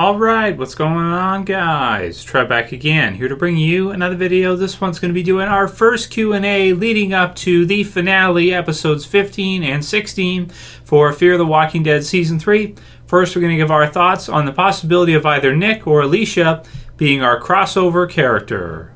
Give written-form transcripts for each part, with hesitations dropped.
Alright, what's going on, guys? Trev back again, here to bring you another video. This one's going to be doing our first Q&A leading up to the finale, episodes 15 and 16 for Fear the Walking Dead Season 3. First, we're going to give our thoughts on the possibility of either Nick or Alicia being our crossover character.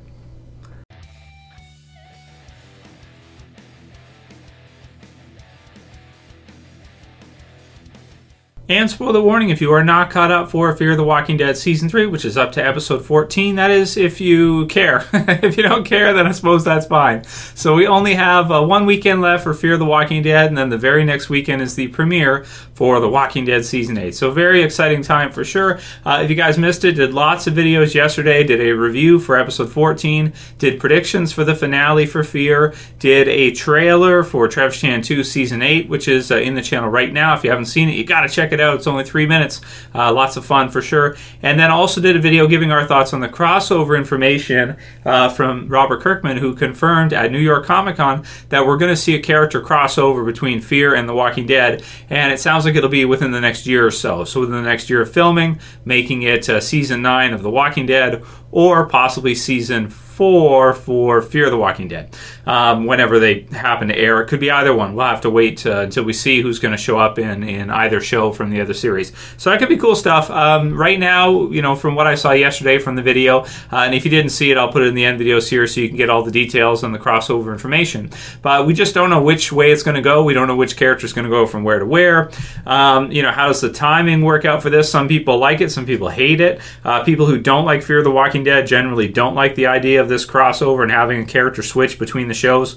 And spoiler warning, if you are not caught up for Fear the Walking Dead Season 3, which is up to episode 14, that is if you care. If you don't care, then I suppose that's fine. So we only have one weekend left for Fear the Walking Dead, and then the very next weekend is the premiere for The Walking Dead Season 8. So very exciting time for sure. If you guys missed it, did lots of videos yesterday, did a review for episode 14, did predictions for the finale for Fear, did a trailer for Trev Chan 2 Season 8, which is in the channel right now. If you haven't seen it, you gotta check it out. It's only 3 minutes. Lots of fun for sure. And then also did a video giving our thoughts on the crossover information from Robert Kirkman, who confirmed at New York Comic Con that we're going to see a character crossover between Fear and The Walking Dead, and it sounds like it'll be within the next year or so. So within the next year of filming, making it Season 9 of The Walking Dead, or possibly Season 4 for Fear the Walking Dead. Whenever they happen to air, it could be either one. We'll have to wait until we see who's going to show up in either show from the other series. So that could be cool stuff. Right now, you know, from what I saw yesterday from the video, and if you didn't see it, I'll put it in the end videos here so you can get all the details on the crossover information. But we just don't know which way it's going to go. We don't know which character is going to go from where to where. You know, how does the timing work out for this? Some people like it, some people hate it. People who don't like Fear the Walking Dead generally don't like the idea of this crossover and having a character switch between the shows.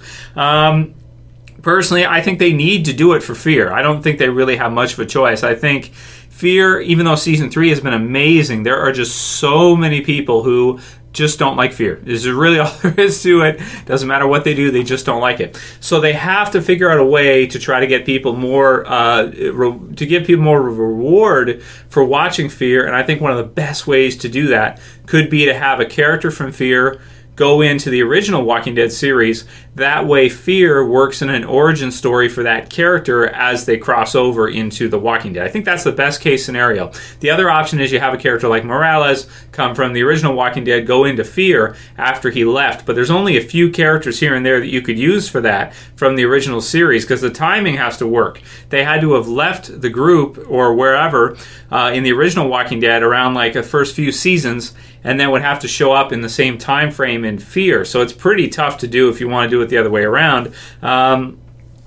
Personally, I think they need to do it for Fear. I don't think they really have much of a choice. I think Fear, even though Season 3 has been amazing, there are just so many people who just don't like Fear. This is really all there is to it. Doesn't matter what they do, they just don't like it. So they have to figure out a way to try to get people more, to give people more reward for watching Fear. And I think one of the best ways to do that could be to have a character from Fear go into the original Walking Dead series. That way Fear works in an origin story for that character as they cross over into The Walking Dead. I think that's the best case scenario. The other option is you have a character like Mirez come from the original Walking Dead, go into Fear after he left. But there's only a few characters here and there that you could use for that from the original series because the timing has to work. They had to have left the group or wherever in the original Walking Dead around like the first few seasons, and then would have to show up in the same time frame in Fear. So it's pretty tough to do if you want to do it the other way around.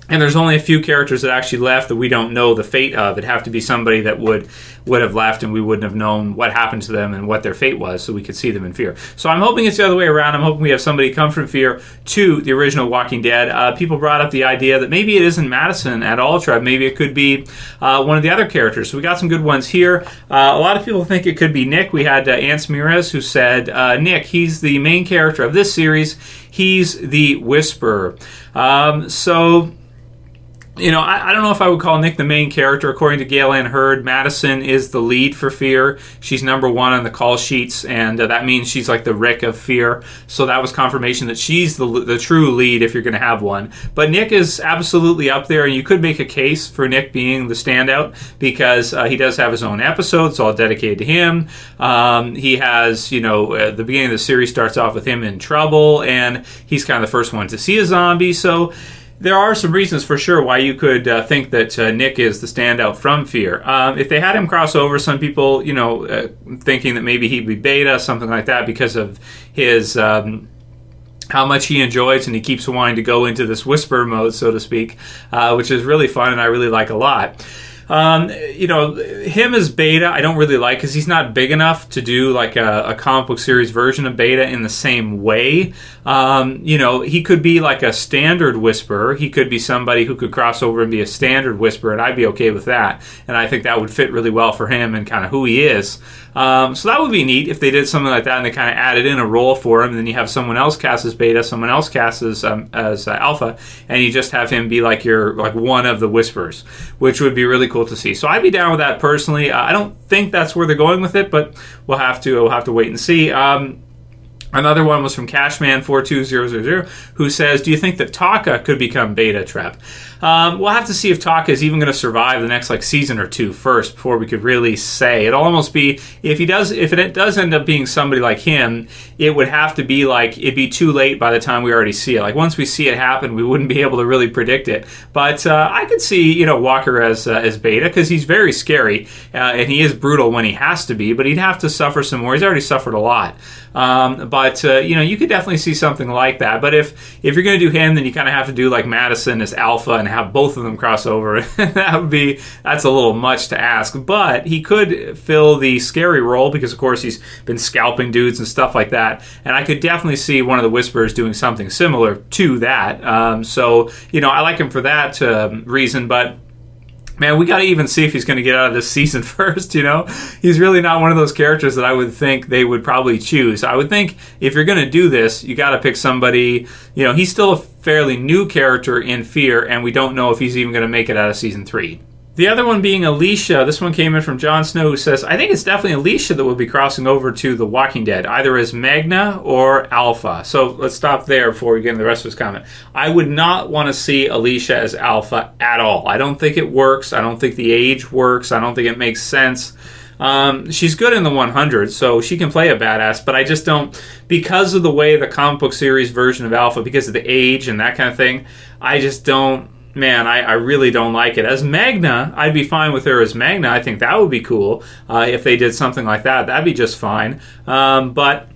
And there's only a few characters that actually left that we don't know the fate of. It'd have to be somebody that would have left and we wouldn't have known what happened to them and what their fate was, so we could see them in Fear. So I'm hoping it's the other way around. I'm hoping we have somebody come from Fear to the original Walking Dead. People brought up the idea that maybe it isn't Madison at all, Trev. Maybe it could be one of the other characters. So we got some good ones here. A lot of people think it could be Nick. We had Mirez who said, Nick, he's the main character of this series. He's the Whisperer. So you know, I don't know if I would call Nick the main character. According to Gail Ann Hurd, Madison is the lead for Fear. She's #1 on the call sheets, and that means she's like the Rick of Fear. So that was confirmation that she's the true lead if you're going to have one. But Nick is absolutely up there, and you could make a case for Nick being the standout because he does have his own episodes, all dedicated to him. He has, you know, the beginning of the series starts off with him in trouble, and he's kind of the first one to see a zombie. So there are some reasons for sure why you could think that Nick is the standout from Fear. If they had him cross over, some people, you know, thinking that maybe he'd be Beta, something like that, because of his how much he enjoys and he keeps wanting to go into this whisper mode, so to speak, which is really fun and I really like a lot. You know, him as Beta, I don't really like because he's not big enough to do like a comic book series version of Beta in the same way. You know, he could be like a standard Whisperer. He could be somebody who could cross over and be a standard Whisperer, and I'd be okay with that. And I think that would fit really well for him and kind of who he is. So that would be neat if they did something like that and they kind of added in a role for him, and then you have someone else cast as Beta, someone else cast as Alpha, and you just have him be like one of the Whisperers, which would be really cool to see. So I'd be down with that personally. I don't think that's where they're going with it, but we'll have to wait and see. Another one was from Cashman42000, who says, do you think that Taka could become Beta, Trev? We'll have to see if Taka is even going to survive the next season or two first before we could really say. It'll almost be, if it does end up being somebody like him, it would have to be it'd be too late by the time we already see it. Once we see it happen, we wouldn't be able to really predict it. But I could see, Walker as Beta, because he's very scary, and he is brutal when he has to be, but he'd have to suffer some more. He's already suffered a lot. But you could definitely see something like that. But if you're going to do him, then you kind of have to do Madison as Alpha and have both of them cross over. That's a little much to ask. But he could fill the scary role because, of course, he's been scalping dudes and stuff like that. And I could definitely see one of the Whisperers doing something similar to that. I like him for that reason. But man, we got to even see if he's going to get out of this season first, He's really not one of those characters that I would think they would probably choose. I would think if you're going to do this, you got to pick somebody, he's still a fairly new character in Fear, and we don't know if he's even going to make it out of season 3. The other one being Alicia. This one came in from Jon Snow, who says, I think it's definitely Alicia that will be crossing over to The Walking Dead, either as Magna or Alpha. So let's stop there before we get into the rest of his comment. I would not want to see Alicia as Alpha at all. I don't think it works. I don't think the age works. I don't think it makes sense. She's good in the 100, so she can play a badass, but I just don't, because of the way the comic book series version of Alpha, because of the age and that kind of thing, I just don't. Man, I really don't like it. As Magna, I'd be fine with her as Magna. I think that would be cool if they did something like that. That'd be just fine. But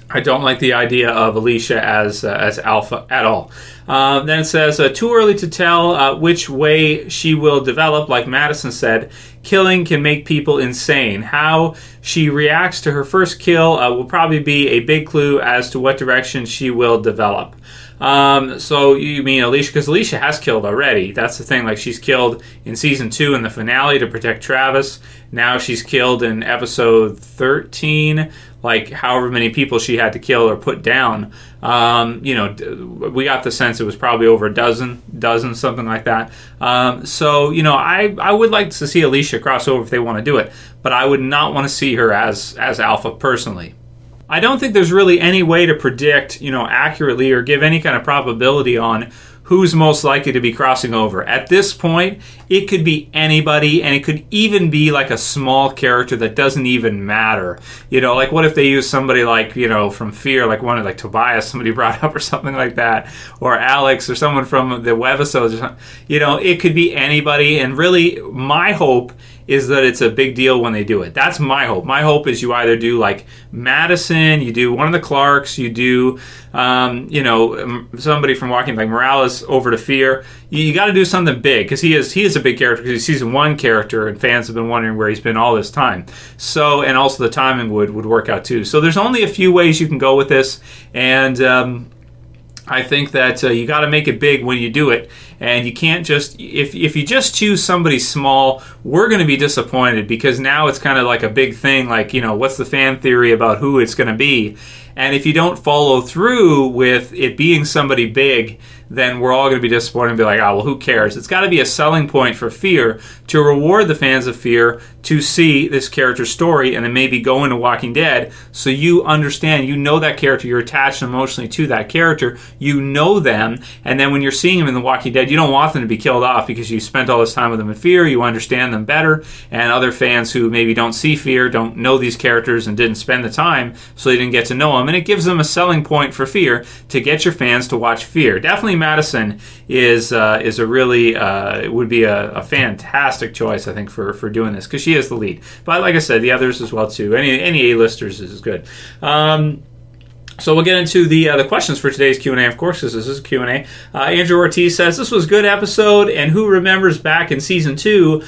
I don't like the idea of Alicia as Alpha at all. Then it says, too early to tell which way she will develop. Like Madison said, killing can make people insane. How she reacts to her first kill will probably be a big clue as to what direction she will develop. So you mean Alicia, because Alicia has killed already. That's the thing, she's killed in season 2 in the finale to protect Travis. Now she's killed in episode 13, however many people she had to kill or put down. We got the sense it was probably over a dozen, something like that. I would like to see Alicia cross over if they want to do it, but I would not want to see her as Alpha personally. I don't think there's really any way to predict, accurately or give any kind of probability on who's most likely to be crossing over. At this point, it could be anybody, and it could even be a small character that doesn't even matter. What if they use somebody from Fear, one of Tobias, somebody brought up or something like that, or Alex or someone from the webisodes or something. It could be anybody, and really my hope is that it's a big deal when they do it. That's my hope. My hope is you either do Madison, you do one of the Clarks, you do somebody from Walking, Morales over to Fear. You got to do something big, because he is a big character, because he's season 1 character, and fans have been wondering where he's been all this time. So, and also the timing would work out too. So there's only a few ways you can go with this, and I think that you got to make it big when you do it, and you can't just, if you just choose somebody small, we're going to be disappointed, because now it's kind of a big thing, what's the fan theory about who it's going to be? And if you don't follow through with it being somebody big, then we're all going to be disappointed and be like, oh, well, who cares? It's got to be a selling point for Fear to reward the fans of Fear to see this character's story and then maybe go into Walking Dead, so you understand, that character, you're attached emotionally to that character, you know them, and then when you're seeing them in The Walking Dead, you don't want them to be killed off because you spent all this time with them in Fear, you understand them better, and other fans who maybe don't see Fear, don't know these characters and didn't spend the time, so they didn't get to know them, and it gives them a selling point for Fear to get your fans to watch Fear. Definitely Madison is a really would be a fantastic choice, I think, for doing this, because she is the lead. But like I said, the others as well too. Any A-listers is good. So we'll get into the questions for today's Q&A, of course, because this is a Q&A. Andrew Ortiz says, this was a good episode, and who remembers back in Season 2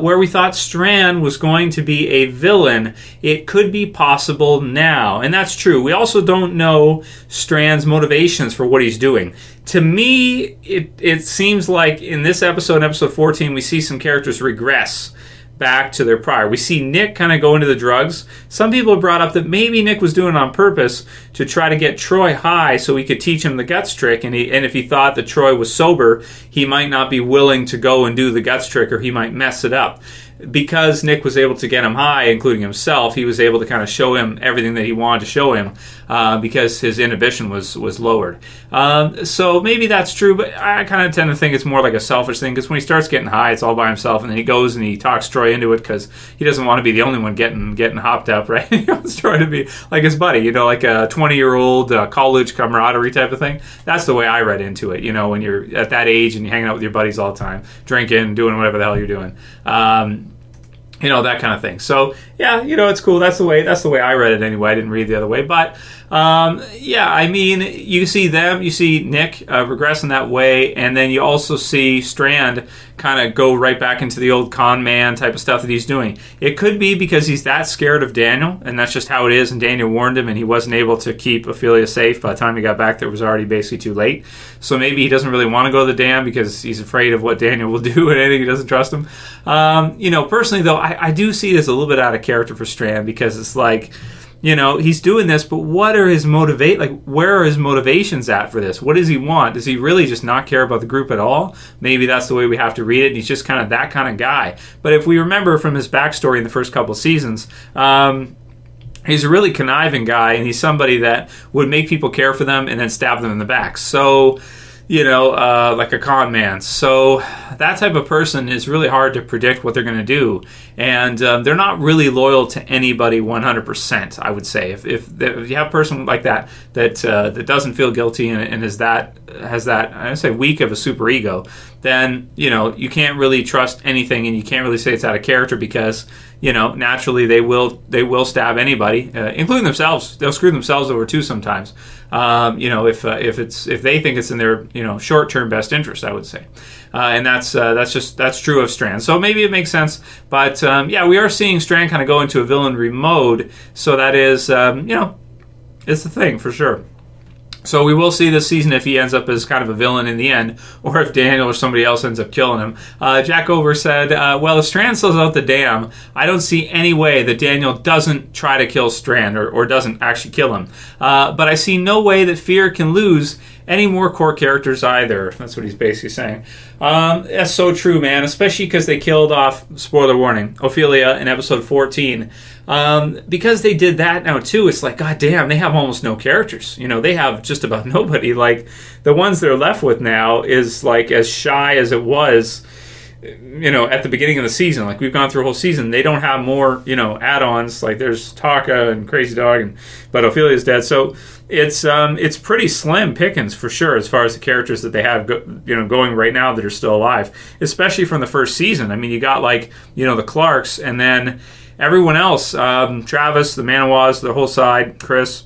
where we thought Strand was going to be a villain? It could be possible now. And that's true. We also don't know Strand's motivations for what he's doing. To me, it seems like in this episode, episode 14, we see some characters regress back to their prior. We see Nick kind of go into the drugs. Some people have brought up that maybe Nick was doing it on purpose to try to get Troy high so he could teach him the guts trick, and if he thought that Troy was sober, he might not be willing to go and do the guts trick, or he might mess it up. because Nick was able to get him high, including himself, he was able to kind of show him everything that he wanted to show him because his inhibition was lowered. So maybe that's true, but I kind of tend to think it's more like a selfish thing, because when he starts getting high, it's all by himself, and then he goes and he talks Troy into it because he doesn't want to be the only one getting hopped up, right? He wants Troy to be like his buddy, like a 20-year-old college camaraderie type of thing. That's the way I read into it, when you're at that age and you're hanging out with your buddies all the time, drinking, doing whatever the hell you're doing. That kind of thing. So yeah, it's cool. That's the way I read it anyway. I didn't read the other way, but you see Nick regress in that way, and then you also see Strand kind of go right back into the old con man type of stuff that he's doing. It could be because he's that scared of Daniel, and that's just how it is, and Daniel warned him, and he wasn't able to keep Ophelia safe. By the time he got back there, it was already basically too late. So maybe he doesn't really want to go to the dam because he's afraid of what Daniel will do, and anything, he doesn't trust him. Personally, though, I do see it as a little bit out of character for Strand, because it's like, he's doing this, but what are his where are his motivations at for this? What does he want? Does he really just not care about the group at all? Maybe that's the way we have to read it. He's just kind of that kind of guy. But if we remember from his backstory in the first couple of seasons, he's a really conniving guy, and he's somebody that would make people care for them and then stab them in the back. So, like a con man. So that type of person is really hard to predict what they're going to do. And they're not really loyal to anybody 100%, I would say. If you have a person like that doesn't feel guilty and has that I say weak of a superego, then you can't really trust anything, and you can't really say it's out of character, because naturally they will stab anybody, including themselves. They'll screw themselves over too sometimes. If they think it's in their short-term best interest, I would say. And that's true of Strand. So maybe it makes sense, but we are seeing Strand kind of go into a villainry mode. So that is it's the thing for sure. So we will see this season if he ends up as kind of a villain in the end, or if Daniel or somebody else ends up killing him. Jack Over said, well, if Strand sells out the dam, I don't see any way that Daniel doesn't try to kill Strand or doesn't actually kill him. But I see no way that Fear can lose any more core characters either. That's what he's basically saying. That's so true, man, especially because they killed off, spoiler warning, Ophelia in episode 14. Because they did that now too, it's like, god damn, they have almost no characters. They have just about nobody. Like, the ones they're left with now is like as shy as it was at the beginning of the season. Like, we've gone through a whole season, they don't have more add-ons. Like, there's Taka and Crazy Dog, but Ophelia's dead. So it's pretty slim pickings for sure as far as the characters that they have going right now that are still alive, especially from the first season. I mean, you got the Clarks, and then everyone else, Travis, the Manawas, the whole side, Chris,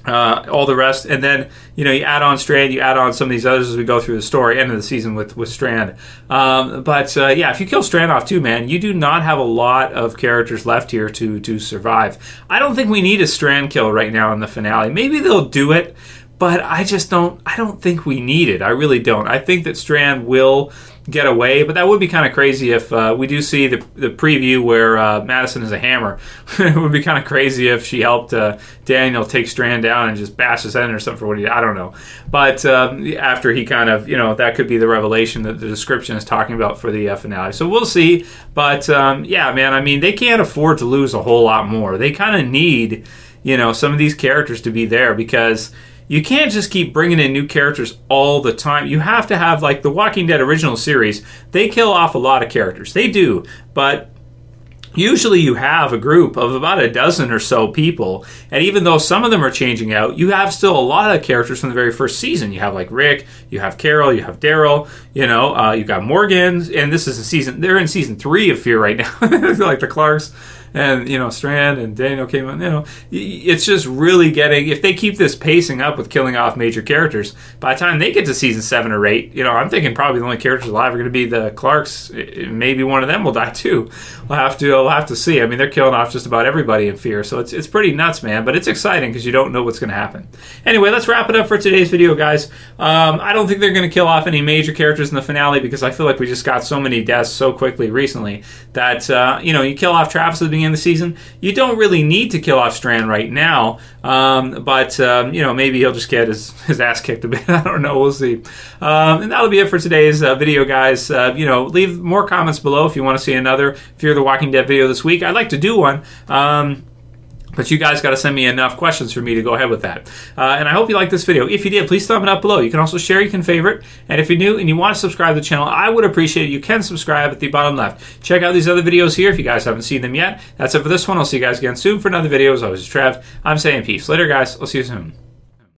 all the rest, and then you add on Strand, you add on some of these others as we go through the story, end of the season with Strand. If you kill Strand off too, man, you do not have a lot of characters left here to survive. I don't think we need a Strand kill right now in the finale. Maybe they'll do it, but I don't think we need it. I really don't. I think that Strand will get away, but that would be kind of crazy if we do see the preview where Madison is a hammer. It would be kind of crazy if she helped Daniel take Strand down and just bash his head in or something for what he did. I don't know. But after he kind of, that could be the revelation that the description is talking about for the finale. So we'll see. But man, I mean, they can't afford to lose a whole lot more. They kind of need, some of these characters to be there, because you can't just keep bringing in new characters all the time. You have to have, like the Walking Dead original series, they kill off a lot of characters. They do, but usually you have a group of about a dozen or so people, and even though some of them are changing out, you have still a lot of characters from the very first season. You have like Rick, you have Carol, you have Daryl, you've got Morgan, and this is they're in season 3 of Fear right now. Like the Clarks, and Strand and Daniel came on. It's just really getting, if they keep this pacing up with killing off major characters, by the time they get to season 7 or 8, I'm thinking probably the only characters alive are going to be the Clarks. Maybe one of them will die too. We'll have to see. I mean, they're killing off just about everybody in Fear, so it's pretty nuts, man. But it's exciting because you don't know what's going to happen. Anyway, let's wrap it up for today's video, guys. I don't think they're going to kill off any major characters in the finale, because I feel like we just got so many deaths so quickly recently that you kill off Travis at the getting in the season, you don't really need to kill off Strand right now. But you know, maybe he'll just get his ass kicked a bit. I don't know. We'll see. And that'll be it for today's video, guys. You know, leave more comments below if you want to see another Fear the Walking Dead video this week. I'd like to do one. But you guys got to send me enough questions for me to go ahead with that. And I hope you liked this video. If you did, please thumb it up below. You can also share, you can favorite. And if you're new and you want to subscribe to the channel, I would appreciate it. You can subscribe at the bottom left. Check out these other videos here if you guys haven't seen them yet. That's it for this one. I'll see you guys again soon for another video. As always, Trev, I'm saying peace. Later, guys. I'll see you soon.